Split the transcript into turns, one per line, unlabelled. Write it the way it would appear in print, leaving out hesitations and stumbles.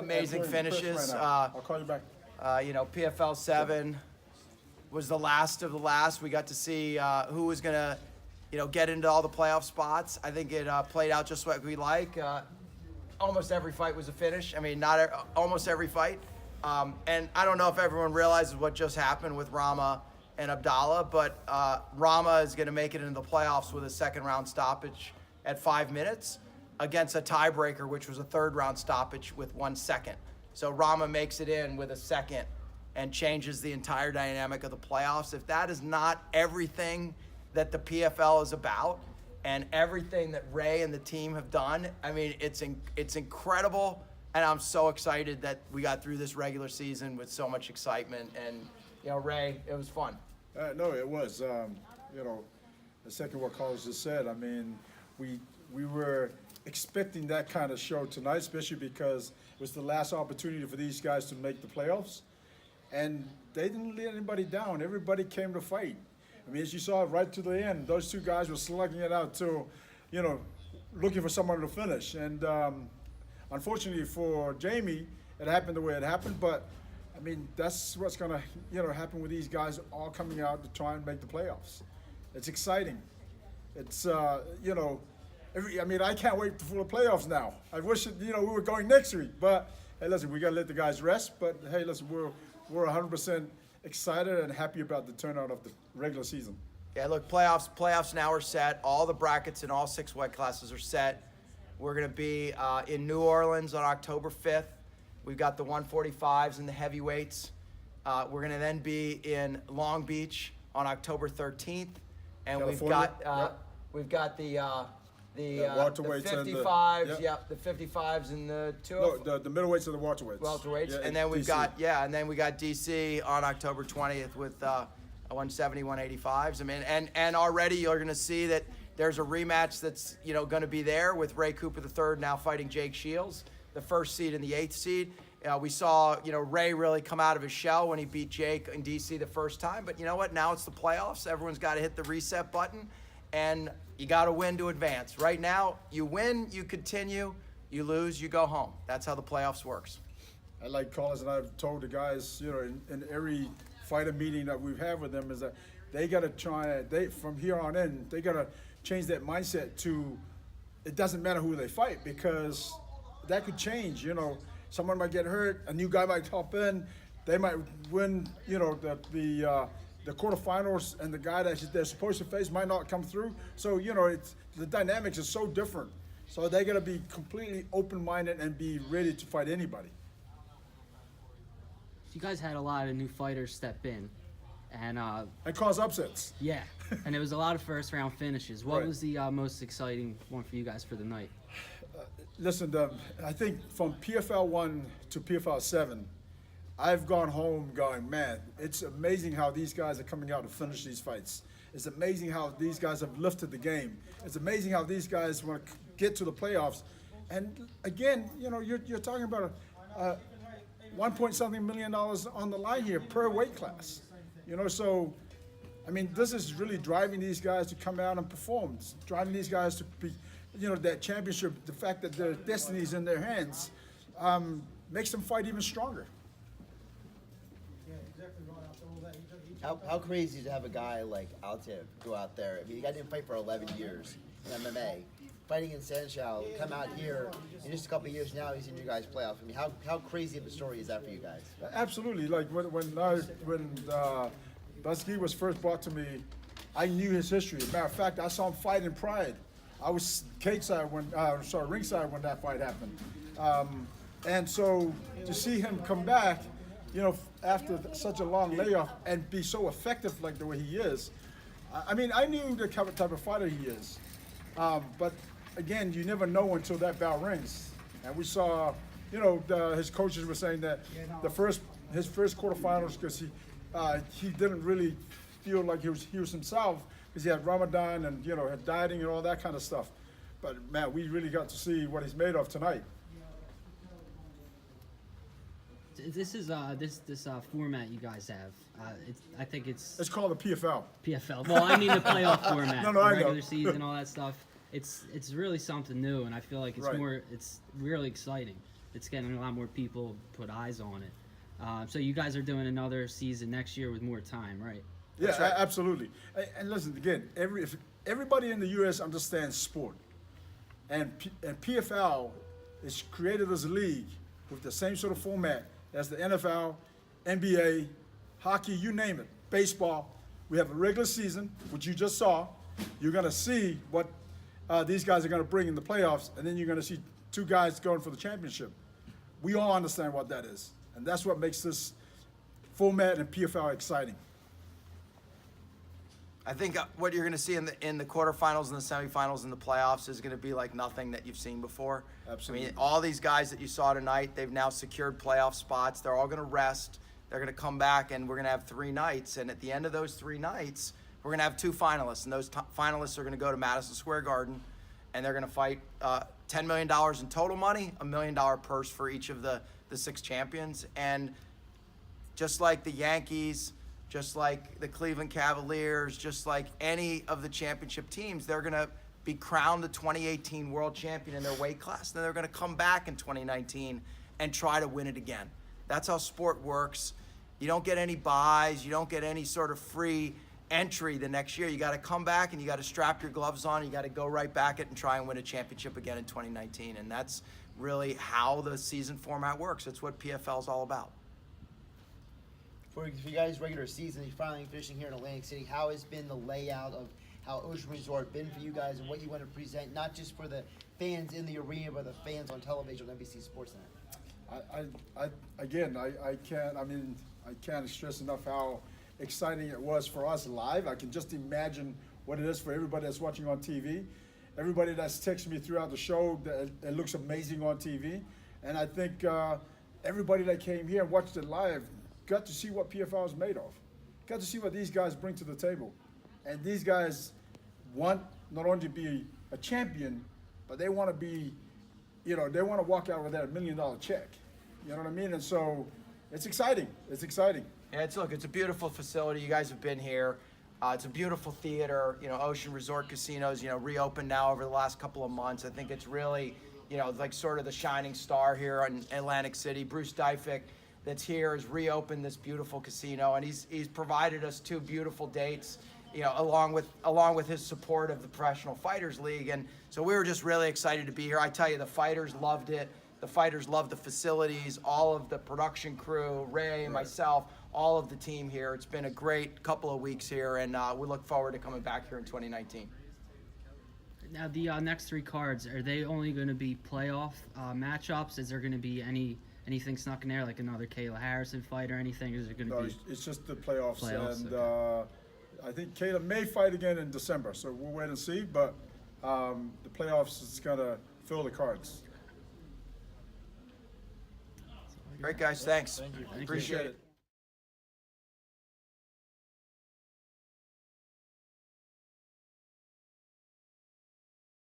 amazing finishes.
I'll call you back.
You know, PFL 7 was the last of the last. We got to see who was going to, you know, get into all the playoff spots. I think it played out just like we like. Almost every fight was a finish. I mean, almost every fight. And I don't know if everyone realizes what just happened with Rama and Abdallah, but Rama is going to make it into the playoffs with a second-round stoppage at 5 minutes against a tiebreaker, which was a third-round stoppage with 1 second. So Rama makes it in with a second and changes the entire dynamic of the playoffs. If that is not everything that the PFL is about and everything that Ray and the team have done, I mean, it's incredible, and I'm so excited that we got through this regular season with so much excitement. And, you know, Ray, it was fun.
No, it was. You know, the second what Carlos just said, I mean, we were expecting that kind of show tonight, especially because it was the last opportunity for these guys to make the playoffs. And they didn't let anybody down. Everybody came to fight. I mean, as you saw right to the end, those two guys were slugging it out to, you know, looking for someone to finish. And unfortunately for Jamie, it happened the way it happened. But, I mean, that's what's going to, you know, happen with these guys all coming out to try and make the playoffs. It's exciting. It's, you know, I mean, I can't wait for the playoffs now. I wish, you know, we were going next week. But, hey, listen, we got to let the guys rest. But, hey, listen, we're 100% excited and happy about the turnout of the regular season.
Yeah, look, playoffs now are set. All the brackets in all 6 weight classes are set. We're going to be in New Orleans on October 5th. We've got the 145s and the heavyweights. We're going to then be in Long Beach on October 13th, and
California.
we've got the
welterweights
55s,
and
the 55s and the
the middleweights and the welterweights.
Welterweights, and then we got DC on October 20th with 170, 185s. I mean, and already you're going to see that there's a rematch that's, you know, going to be there with Ray Cooper III now fighting Jake Shields, the 1st seed and the 8th seed. We saw, you know, Ray really come out of his shell when he beat Jake in DC the first time. But you know what? Now it's the playoffs. Everyone's got to hit the reset button, and you got to win to advance. Right now, you win, you continue. You lose, you go home. That's how the playoffs works.
And like Carlos and I have told the guys, you know, in every fighter meeting that we've had with them, is that they got to try, from here on in, they got to change that mindset to, it doesn't matter who they fight, because that could change. You know, someone might get hurt, a new guy might hop in, they might win, you know, the quarterfinals, and the guy that they're supposed to face might not come through. So, you know, the dynamics is so different. So they got to be completely open-minded and be ready to fight anybody.
You guys had a lot of new fighters step in, and
cause upsets.
Yeah, and it was a lot of first-round finishes. What
Right.
was the most exciting one for you guys for the night?
Listen, I think from PFL 1 to PFL 7, I've gone home going, man, it's amazing how these guys are coming out to finish these fights. It's amazing how these guys have lifted the game. It's amazing how these guys want to get to the playoffs. And again, you know, you're talking about $1.something million on the line here per weight class. You know, so, I mean, this is really driving these guys to come out and perform. It's driving these guys to be, you know, that championship, the fact that their destiny is in their hands, makes them fight even stronger.
How crazy to have a guy like Altiv go out there? I mean, the guy didn't fight for 11 years in MMA. Fighting in Sanchow, come out here, in just a couple of years now, he's in your guys' playoff. I mean, how crazy of a story is that for you guys?
Absolutely. Like when Busky was first brought to me, I knew his history. As a matter of fact, I saw him fight in Pride. I was ringside when that fight happened. And so to see him come back, you know, after such a long layoff and be so effective like the way he is, I mean, I knew the type of fighter he is. But again, you never know until that bell rings. And we saw, you know, his coaches were saying that his first quarterfinals, because he didn't really feel like he was himself, because he had Ramadan and, you know, had dieting and all that kind of stuff. But man, we really got to see what he's made of tonight.
This is this format you guys have. I think it's
called the PFL.
PFL. Well, I mean the playoff format,
No,
the
I know.
regular season, all that stuff. It's really something new, and I feel like it's
Right.
it's really exciting. it's getting a lot more people put eyes on it. So you guys are doing another season next year with more time, right?
Yeah,
That's right.
absolutely. And listen, again, if everybody in the U.S. understands sport, and PFL is created as a league with the same sort of format as the NFL, NBA, hockey, you name it, baseball. We have a regular season, which you just saw. You're going to see what these guys are going to bring in the playoffs, and then you're going to see two guys going for the championship. We all understand what that is, and that's what makes this format and PFL exciting.
I think what you're going to see in the quarterfinals and the semifinals and the playoffs is going to be like nothing that you've seen before.
Absolutely.
I mean, all these guys that you saw tonight, they've now secured playoff spots. They're all going to rest. They're going to come back, and we're going to have 3 nights. And at the end of those 3 nights, we're going to have 2 finalists, and those finalists are going to go to Madison Square Garden, and they're going to fight $10 million in total money, $1 million purse for each of the 6 champions. And just like the Yankees, just like the Cleveland Cavaliers, just like any of the championship teams, they're going to be crowned the 2018 world champion in their weight class. Then they're going to come back in 2019 and try to win it again. That's how sport works. You don't get any buys. You don't get any sort of free entry the next year. You got to come back and you got to strap your gloves on. You got to go right back it and try and win a championship again in 2019. And that's really how the season format works. It's what PFL is all about.
For you guys' regular season, you're finally finishing here in Atlantic City. How has been the layout of how Ocean Resort been for you guys, and what you want to present, not just for the fans in the arena, but the fans on television on NBC Sportsnet?
I can't stress enough how exciting it was for us live. I can just imagine what it is for everybody that's watching on TV. Everybody that's texted me throughout the show, that it looks amazing on TV. And I think everybody that came here and watched it live got to see what PFL is made of. Got to see what these guys bring to the table. And these guys want not only to be a champion, but they want to be, they want to walk out with that $1 million check. You know what I mean? And so it's exciting. It's exciting.
Yeah, it's a beautiful facility. You guys have been here. It's a beautiful theater. Ocean Resort Casinos, reopened now over the last couple of months. I think it's really, like sort of the shining star here in Atlantic City. Bruce Dyfick, that's here, has reopened this beautiful casino, and he's provided us 2 beautiful dates, along with his support of the Professional Fighters League. And so we were just really excited to be here. I tell you, the fighters loved it. The fighters loved the facilities, all of the production crew, Ray, myself, all of the team here. It's been a great couple of weeks here, and we look forward to coming back here in 2019.
Now, the next 3 cards, are they only going to be playoff matchups? Is there going to be anything snuck in there, like another Kayla Harrison fight or anything? Is it going to be?
It's just the playoffs. And
okay.
I think Kayla may fight again in December, so we'll wait and see. But the playoffs is going to fill the cards.
Great, guys. Thanks.
Thank you.
Appreciate it.